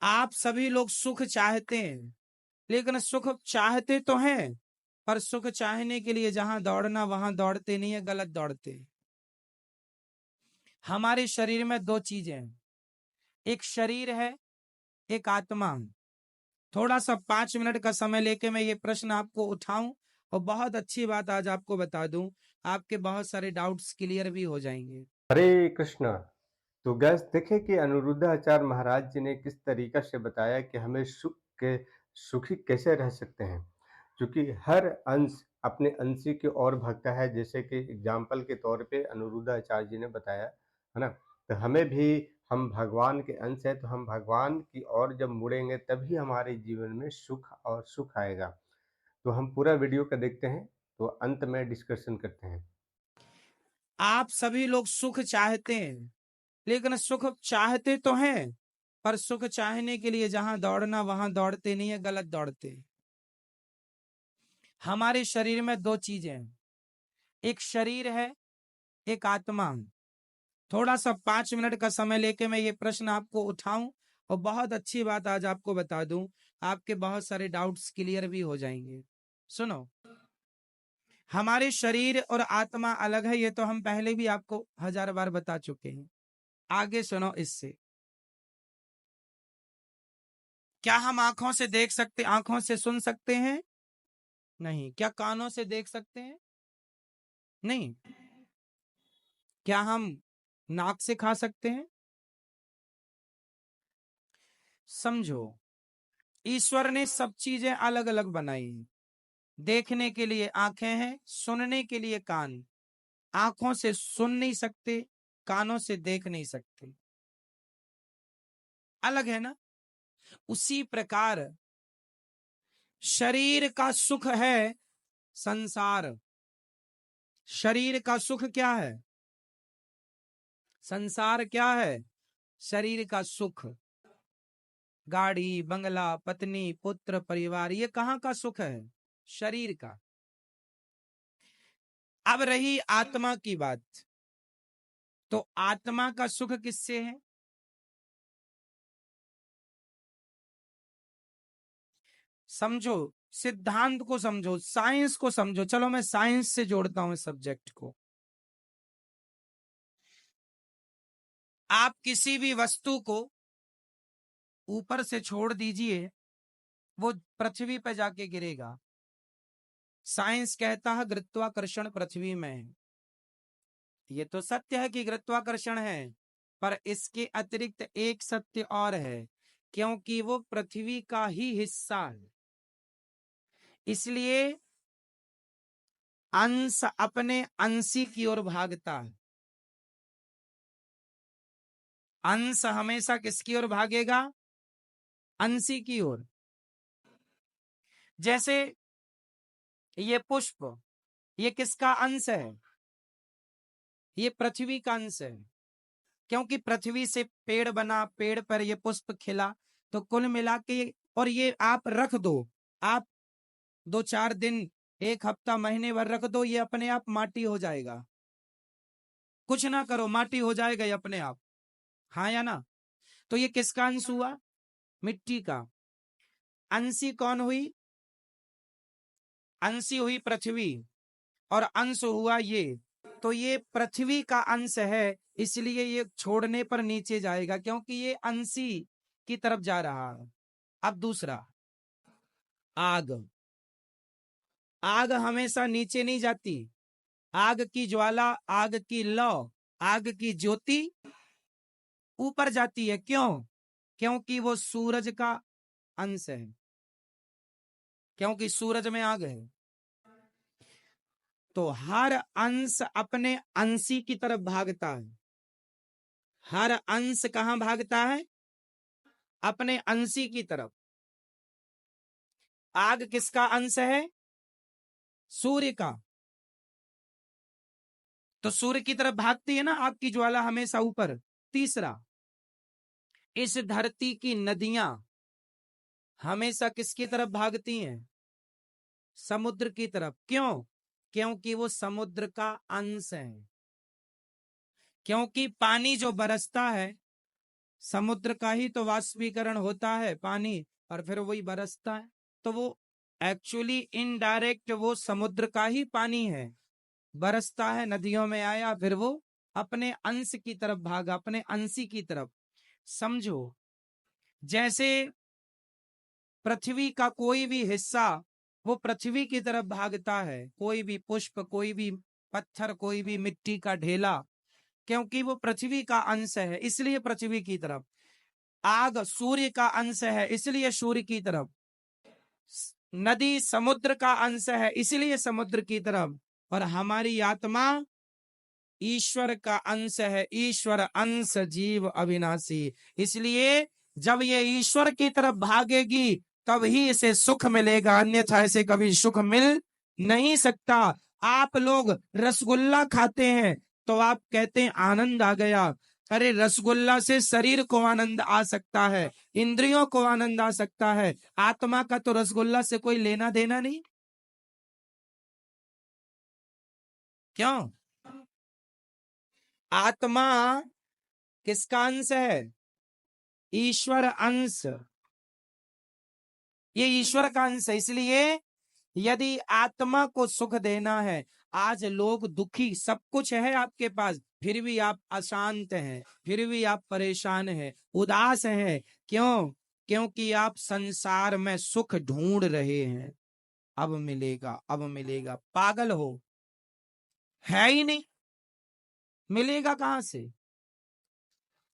आप सभी लोग सुख चाहते हैं, लेकिन सुख चाहते तो हैं, पर सुख चाहने के लिए जहां दौड़ना वहां दौड़ते नहीं है, गलत दौड़ते हैं। हमारे शरीर में दो चीजें हैं, एक शरीर है, एक आत्मा। थोड़ा सा 5 मिनट का समय लेके मैं ये प्रश्न आपको उठाऊं और बहुत अच्छी बात आज आपको बता दूं, आपके बहुत सारे डाउट्स क्लियर भी हो जाएंगे। हरे कृष्णा। तो गैस देखे कि अनिरुद्धाचार्य महाराज जी ने किस तरीका से बताया कि हमें सुखी कैसे रह सकते हैं, क्योंकि हर अंश अपने अंशी की ओर भागता है। जैसे कि एग्जाम्पल के तौर पे अनिरुद्धाचार्य जी ने बताया है ना। तो हमें भी, हम भगवान के अंश है, तो हम भगवान की ओर जब मुड़ेंगे तभी हमारे जीवन में सुख आएगा। तो हम पूरा वीडियो का देखते हैं, तो अंत में डिस्कशन करते हैं। आप सभी लोग सुख चाहते हैं, लेकिन सुख चाहते तो हैं, पर सुख चाहने के लिए जहां दौड़ना वहां दौड़ते नहीं है, गलत दौड़ते हैं। हमारे शरीर में दो चीजें हैं, एक शरीर है, एक आत्मा। थोड़ा सा 5 मिनट का समय लेके मैं ये प्रश्न आपको उठाऊं और बहुत अच्छी बात आज आपको बता दूं, आपके बहुत सारे डाउट्स क्लियर भी हो जाएंगे। सुनो, हमारे शरीर और आत्मा अलग है, ये तो हम पहले भी आपको 1000 बार बता चुके हैं। आगे सुनो इससे। क्या हम आंखों से देख सकते, आंखों से सुन सकते हैं? नहीं। क्या कानों से देख सकते हैं? नहीं। क्या हम नाक से खा सकते हैं? समझो, ईश्वर ने सब चीजें अलग अलग बनाई हैं। देखने के लिए आंखें हैं, सुनने के लिए कान। आंखों से सुन नहीं सकते, कानों से देख नहीं सकते, अलग है ना। उसी प्रकार शरीर का सुख है संसार। शरीर का सुख क्या है? संसार क्या है? शरीर का सुख। गाड़ी, बंगला, पत्नी, पुत्र, परिवार, ये कहाँ का सुख है? शरीर का। अब रही आत्मा की बात, तो आत्मा का सुख किससे है? समझो, सिद्धांत को समझो, साइंस को समझो। चलो मैं साइंस से जोड़ता हूं इस सब्जेक्ट को। आप किसी भी वस्तु को ऊपर से छोड़ दीजिए, वो पृथ्वी पर जाके गिरेगा। साइंस कहता है गुरुत्वाकर्षण पृथ्वी में है। ये तो सत्य है कि गुरुत्वाकर्षण है, पर इसके अतिरिक्त एक सत्य और है, क्योंकि वो पृथ्वी का ही हिस्सा है, इसलिए अंश अपने अंशी की ओर भागता है। अंश हमेशा किसकी ओर भागेगा? अंशी की ओर। जैसे ये पुष्प, ये किसका अंश है? ये पृथ्वी का अंश है, क्योंकि पृथ्वी से पेड़ बना, पेड़ पर ये पुष्प खिला। तो कुल मिला के, और ये आप रख दो, आप 2-4 दिन, एक हफ्ता, महीने भर रख दो, ये अपने आप माटी हो जाएगा। कुछ ना करो, माटी हो जाएगा ये अपने आप। हाँ या ना? तो ये किसका अंश हुआ? मिट्टी का। अंशी कौन हुई? अंशी हुई पृथ्वी, और अंश हुआ ये। तो ये पृथ्वी का अंश है, इसलिए ये छोड़ने पर नीचे जाएगा, क्योंकि ये अंशी की तरफ जा रहा है। अब दूसरा, आग। आग हमेशा नीचे नहीं जाती। आग की ज्वाला, आग की लौ, आग की ज्योति ऊपर जाती है। क्यों? क्योंकि वो सूरज का अंश है, क्योंकि सूरज में आग है। तो हर अंश अपने अंशी की तरफ भागता है। हर अंश कहां भागता है? अपने अंशी की तरफ। आग किसका अंश है? सूर्य का। तो सूर्य की तरफ भागती है ना आग की ज्वाला, हमेशा ऊपर। तीसरा, इस धरती की नदियां हमेशा किसकी तरफ भागती हैं? समुद्र की तरफ। क्यों? क्योंकि वो समुद्र का अंश है। क्योंकि पानी जो बरसता है, समुद्र का ही तो वाष्पीकरण होता है पानी, और फिर वही बरसता है। तो वो एक्चुअली इनडायरेक्ट वो समुद्र का ही पानी है, बरसता है, नदियों में आया, फिर वो अपने अंश की तरफ भागा, अपने अंशी की तरफ। समझो, जैसे पृथ्वी का कोई भी हिस्सा वो पृथ्वी की तरफ भागता है, कोई भी पुष्प, कोई भी पत्थर, कोई भी मिट्टी का ढेला, क्योंकि वो पृथ्वी का अंश है इसलिए पृथ्वी की तरफ। आग सूर्य का अंश है इसलिए सूर्य की तरफ। नदी समुद्र का अंश है इसलिए समुद्र की तरफ। और हमारी आत्मा ईश्वर का अंश है, ईश्वर अंश जीव अविनाशी। इसलिए जब ये ईश्वर की तरफ भागेगी तब ही इसे सुख मिलेगा, अन्यथा इसे कभी सुख मिल नहीं सकता। आप लोग रसगुल्ला खाते हैं तो आप कहते हैं आनंद आ गया। अरे रसगुल्ला से शरीर को आनंद आ सकता है, इंद्रियों को आनंद आ सकता है, आत्मा का तो रसगुल्ला से कोई लेना देना नहीं। क्यों? आत्मा किसका अंश है? ईश्वर अंश। ये ईश्वर का अंश है। इसलिए यदि आत्मा को सुख देना है, आज लोग दुखी, सब कुछ है आपके पास, फिर भी आप अशांत हैं, फिर भी आप परेशान हैं, उदास हैं। क्यों? क्योंकि आप संसार में सुख ढूंढ रहे हैं। अब मिलेगा, अब मिलेगा। पागल हो, है ही नहीं, मिलेगा कहां से?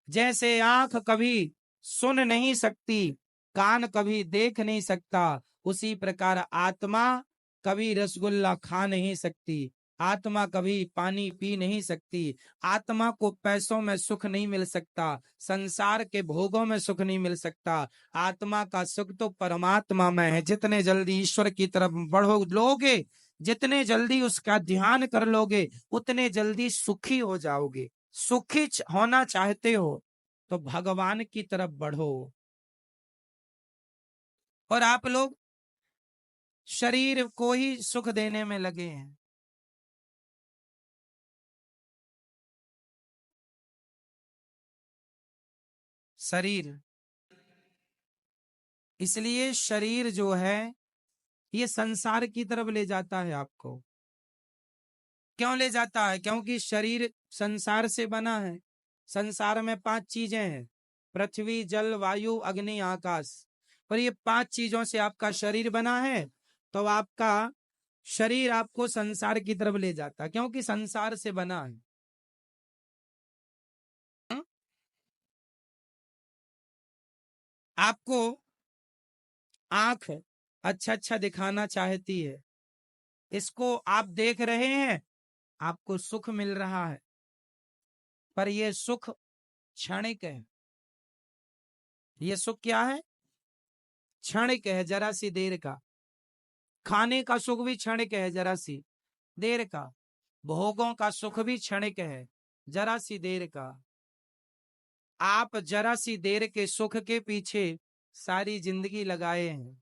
जैसे आंख कभी सुन नहीं सकती, कान कभी देख नहीं सकता, उसी प्रकार आत्मा कभी रसगुल्ला खा नहीं सकती, आत्मा कभी पानी पी नहीं सकती, आत्मा को पैसों में सुख नहीं मिल सकता, संसार के भोगों में सुख नहीं मिल सकता। आत्मा का सुख तो परमात्मा में है। जितने जल्दी ईश्वर की तरफ बढ़ो लोगे, जितने जल्दी उसका ध्यान कर लोगे, उतने जल्दी सुखी हो जाओगे। सुखी होना चाहते हो तो भगवान की तरफ बढ़ो। और आप लोग शरीर को ही सुख देने में लगे हैं। शरीर, इसलिए शरीर जो है ये संसार की तरफ ले जाता है आपको। क्यों ले जाता है? क्योंकि शरीर संसार से बना है। संसार में 5 चीजें हैं, पृथ्वी, जल, वायु, अग्नि, आकाश। और ये 5 चीजों से आपका शरीर बना है। तो आपका शरीर आपको संसार की तरफ ले जाता है, क्योंकि संसार से बना है। हम्म? आपको आंख अच्छा अच्छा दिखाना चाहती है, इसको आप देख रहे हैं, आपको सुख मिल रहा है, पर यह सुख क्षणिक है। ये सुख क्या है? क्षणिक है, जरा सी देर का। खाने का सुख भी क्षणिक है, जरा सी देर का। भोगों का सुख भी क्षणिक है, जरा सी देर का। आप जरा सी देर के सुख के पीछे सारी जिंदगी लगाए हैं,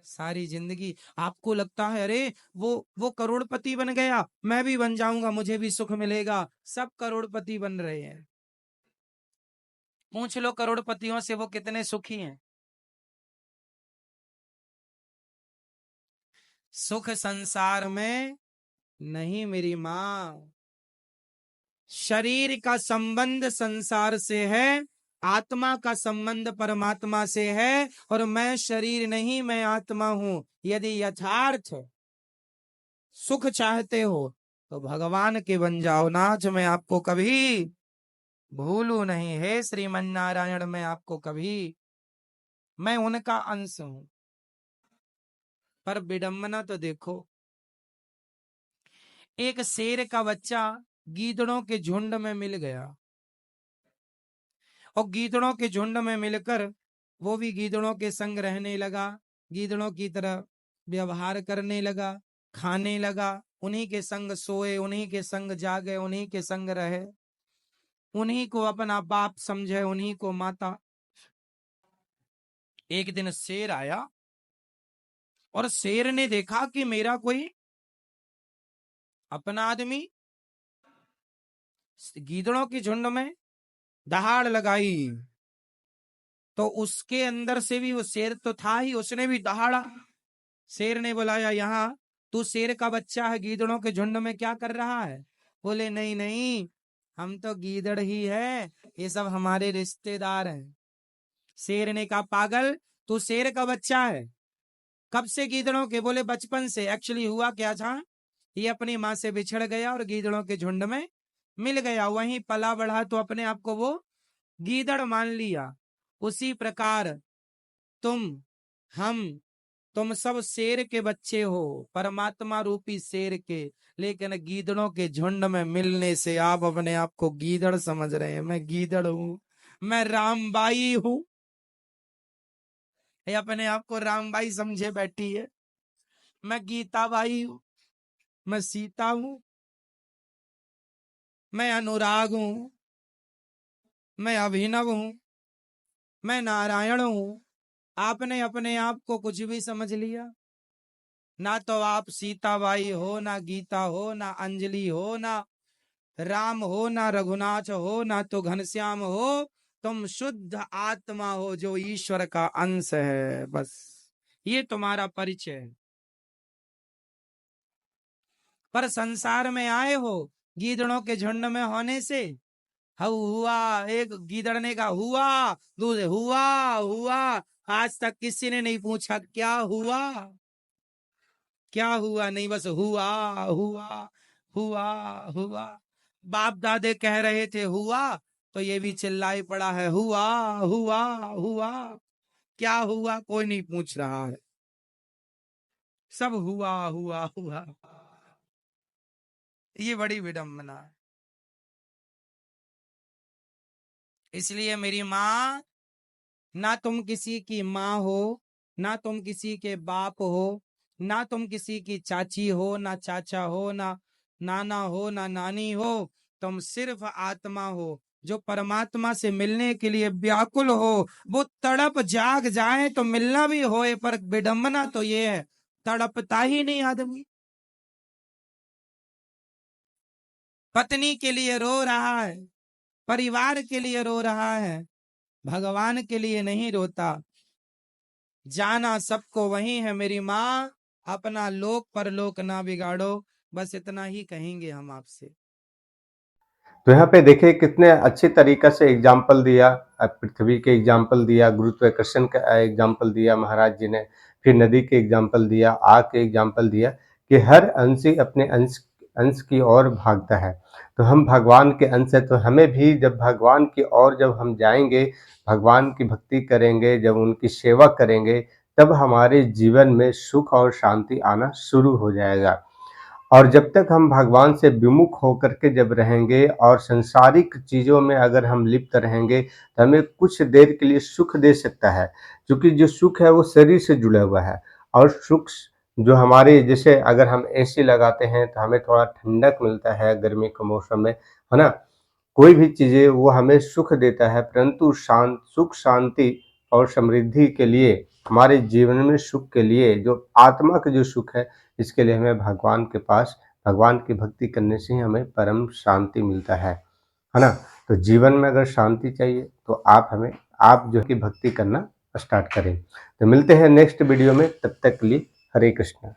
सारी जिंदगी। आपको लगता है अरे वो करोड़पति बन गया, मैं भी बन जाऊंगा, मुझे भी सुख मिलेगा। सब करोड़पति बन रहे हैं, पूछ लो करोड़पतियों से वो कितने सुखी हैं। सुख संसार में नहीं मेरी माँ। शरीर का संबंध संसार से है, आत्मा का संबंध परमात्मा से है। और मैं शरीर नहीं, मैं आत्मा हूं। यदि यथार्थ सुख चाहते हो तो भगवान के बन जाओ। नाथ मैं आपको कभी भूलू नहीं, हे श्रीमन नारायण मैं आपको कभी, मैं उनका अंश हूं। पर विडंबना तो देखो, एक शेर का बच्चा गीदड़ों के झुंड में मिल गया, और गीदड़ों के झुंड में मिलकर वो भी गीदड़ों के संग रहने लगा, गीदड़ों की तरह व्यवहार करने लगा, खाने लगा, उन्हीं के संग सोए, उन्हीं के संग जागे, उन्हीं के संग रहे, उन्हीं को अपना बाप समझे, उन्हीं को माता। एक दिन शेर आया और शेर ने देखा कि मेरा कोई अपना आदमी गीदड़ों की झुंड में, दहाड़ लगाई, तो उसके अंदर से भी वो शेर तो था ही, उसने भी दहाड़ा। शेर ने बुलाया, यहाँ तू शेर का बच्चा है, गीदड़ों के झुंड में क्या कर रहा है? बोले नहीं नहीं, हम तो गीदड़ ही है, ये सब हमारे रिश्तेदार हैं। शेर ने कहा पागल, तू शेर का बच्चा है, कब से गीदड़ों के? बोले बचपन से। एक्चुअली हुआ क्या था, ये अपनी माँ से बिछड़ गया और गीदड़ों के झुंड में मिल गया, वहीं पला बढ़ा तो अपने आप को वो गीदड़ मान लिया। उसी प्रकार तुम, हम, तुम सब शेर के बच्चे हो, परमात्मा रूपी शेर के, लेकिन गीदड़ों के झुंड में मिलने से आप अपने आप को गीदड़ समझ रहे हैं। मैं गीदड़ हूं, मैं रामबाई हूं, ये अपने आप को रामबाई समझे बैठी है। मैं गीताबाई हूं, मैं सीता हूं, मैं अनुराग हूं, मैं अभिनव हूं, मैं नारायण हूं। आपने अपने आप को कुछ भी समझ लिया। ना तो आप सीताबाई हो, ना गीता हो, ना अंजलि हो, ना राम हो, ना रघुनाथ हो, ना तो घनश्याम हो। तुम शुद्ध आत्मा हो जो ईश्वर का अंश है, बस ये तुम्हारा परिचय है। पर संसार में आए हो गीदड़ों के झुंड में होने से। हऊ हुआ, एक गीदड़ ने कहा हुआ, दूसरे हुआ हुआ। आज तक किसी ने नहीं पूछा क्या हुआ, क्या हुआ, नहीं बस हुआ हुआ हुआ हुआ। बाप दादे कह रहे थे हुआ, तो ये भी चिल्लाई पड़ा है हुआ हुआ हुआ। क्या हुआ कोई नहीं पूछ रहा है, सब हुआ हुआ हुआ। ये बड़ी विडंबना है। इसलिए मेरी माँ, ना तुम किसी की माँ हो, ना तुम किसी के बाप हो, ना तुम किसी की चाची हो, ना चाचा हो, ना नाना हो, ना नानी हो। तुम सिर्फ आत्मा हो जो परमात्मा से मिलने के लिए व्याकुल हो। वो तड़प जाग जाए तो मिलना भी होए, पर विडंबना तो ये है तड़पता ही नहीं आदमी। पत्नी के लिए रो रहा है, परिवार के लिए रो रहा है, भगवान के लिए नहीं रोता। जाना सबको वही है मेरी माँ, अपना लोक परलोक ना बिगाड़ो। बस इतना ही कहेंगे हम आपसे। तो यहाँ पे देखिए कितने अच्छे तरीक़ा से एग्ज़ाम्पल दिया, पृथ्वी के एग्ज़ाम्पल दिया, गुरुत्वाकर्षण का एग्ज़ाम्पल दिया महाराज जी ने, फिर नदी के एग्ज़ाम्पल दिया, आग के एग्ज़ाम्पल दिया कि हर अंश ही अपने अंश अंश की ओर भागता है। तो हम भगवान के अंश हैं, तो हमें भी जब भगवान की ओर जब हम जाएँगे, भगवान की भक्ति करेंगे, जब उनकी सेवा करेंगे, तब हमारे जीवन में सुख और शांति आना शुरू हो जाएगा। और जब तक हम भगवान से विमुख होकर के जब रहेंगे और संसारिक चीज़ों में अगर हम लिप्त रहेंगे, तो हमें कुछ देर के लिए सुख दे सकता है, क्योंकि जो सुख है वो शरीर से जुड़ा हुआ है। और सुख जो हमारे, जैसे अगर हम एसी लगाते हैं तो हमें थोड़ा ठंडक मिलता है गर्मी के मौसम में, है ना? कोई भी चीज़ें वो हमें सुख देता है, परंतु सुख शांति और समृद्धि के लिए, हमारे जीवन में सुख के लिए, जो आत्मा का जो सुख है, इसके लिए हमें भगवान के पास, भगवान की भक्ति करने से ही हमें परम शांति मिलता है ना? तो जीवन में अगर शांति चाहिए तो आप जो है कि भक्ति करना स्टार्ट करें। तो मिलते हैं नेक्स्ट वीडियो में, तब तक के लिए हरे कृष्णा।